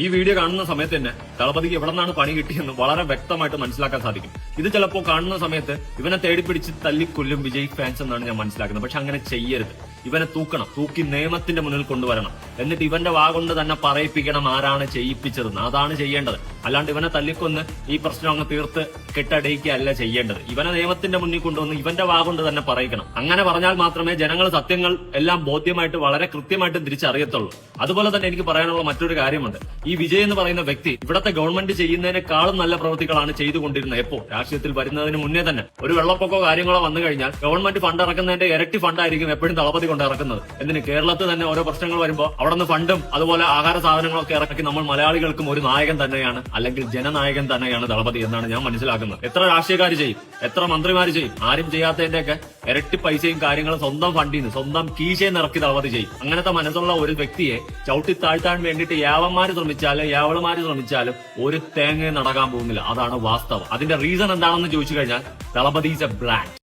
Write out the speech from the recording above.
ഈ വീഡിയോ കാണുന്ന സമയത്ത് തന്നെ ദളപതിക്ക് എവിടെ നിന്നാണ് പണി കിട്ടിയെന്ന് വളരെ വ്യക്തമായിട്ട് മനസ്സിലാക്കാൻ സാധിക്കും. ഇത് ചിലപ്പോൾ കാണുന്ന സമയത്ത് ഇവനെ തേടിപ്പിടിച്ച് തല്ലിക്കൊല്ലും വിജയ് ഫാൻസ് എന്നാണ് ഞാൻ മനസ്സിലാക്കുന്നത്. പക്ഷെ അങ്ങനെ ചെയ്യരുത്. ഇവനെ തൂക്കണം, തൂക്കി നിയമത്തിന്റെ മുന്നിൽ കൊണ്ടുവരണം. എന്നിട്ട് ഇവന്റെ വാ കൊണ്ട് തന്നെ പറയിപ്പിക്കണം ആരാണ് ചെയ്യിപ്പിച്ചതെന്ന്. അതാണ് ചെയ്യേണ്ടത്. അല്ലാണ്ട് ഇവനെ തല്ലിക്കൊന്ന് ഈ പ്രശ്നം അങ്ങ് തീർത്ത് കെട്ടടയിക്കുകയല്ല ചെയ്യേണ്ടത്. ഇവനെ നിയമത്തിന്റെ മുന്നിൽ കൊണ്ടുവന്ന് ഇവന്റെ വാ കൊണ്ട് തന്നെ പറയിക്കണം. അങ്ങനെ പറഞ്ഞാൽ മാത്രമേ ജനങ്ങൾ സത്യങ്ങൾ എല്ലാം ബോധ്യമായിട്ട് വളരെ കൃത്യമായിട്ട് തിരിച്ചറിയത്തുള്ളൂ. അതുപോലെ തന്നെ എനിക്ക് പറയാനുള്ള മറ്റൊരു കാര്യമുണ്ട്. ഈ വിജയ് എന്ന് പറയുന്ന വ്യക്തി ഇവിടത്തെ ഗവൺമെന്റ് ചെയ്യുന്നതിനേക്കാളും നല്ല പ്രവൃത്തികളാണ് ചെയ്തുകൊണ്ടിരുന്നത്. എപ്പോ രാഷ്ട്രീയത്തിൽ വരുന്നതിന് മുന്നേ തന്നെ ഒരു വെള്ളപ്പൊക്കോ കാര്യങ്ങളോ വന്നു കഴിഞ്ഞാൽ ഗവൺമെന്റ് ഫണ്ട് ഇറക്കുന്നതിന്റെ ഇരട്ടി ഫണ്ടായിരിക്കും എപ്പോഴും ദളപതി കൊണ്ട് ഇറക്കുന്നത്. എന്തിന് കേരളത്തിൽ തന്നെ ഓരോ പ്രശ്നങ്ങൾ വരുമ്പോൾ അവിടെ നിന്ന് ഫണ്ടും അതുപോലെ ആഹാര സാധനങ്ങളൊക്കെ ഇറക്കി നമ്മൾ മലയാളികൾക്കും ഒരു നായകൻ തന്നെയാണ്, അല്ലെങ്കിൽ ജനനായകൻ തന്നെയാണ് ദളപതി എന്നാണ് ഞാൻ മനസ്സിലാക്കുന്നത്. എത്ര രാഷ്ട്രീയക്കാർ ചെയ്യും, എത്ര മന്ത്രിമാർ ചെയ്യും, ആരും ചെയ്യാത്തതിന്റെയൊക്കെ ഇരട്ടി പൈസയും കാര്യങ്ങളും സ്വന്തം ഫണ്ടിൽ നിന്ന് സ്വന്തം കീശയിൽ നിന്ന് ഇറക്കി ദളപതി ചെയ്യും. അങ്ങനത്തെ മനസ്സുള്ള ഒരു വ്യക്തിയെ ചവിട്ടി താഴ്ത്താൻ വേണ്ടിയിട്ട് യാവന്മാര് ശ്രമിച്ചാലും ഒരു തേങ്ങ നടക്കാൻ പോകുന്നില്ല. അതാണ് വാസ്തവം. അതിന്റെ റീസൺ എന്താണെന്ന് ചോദിച്ചു കഴിഞ്ഞാൽ ദളപതി ഈസ് എ ബ്രാൻഡ്.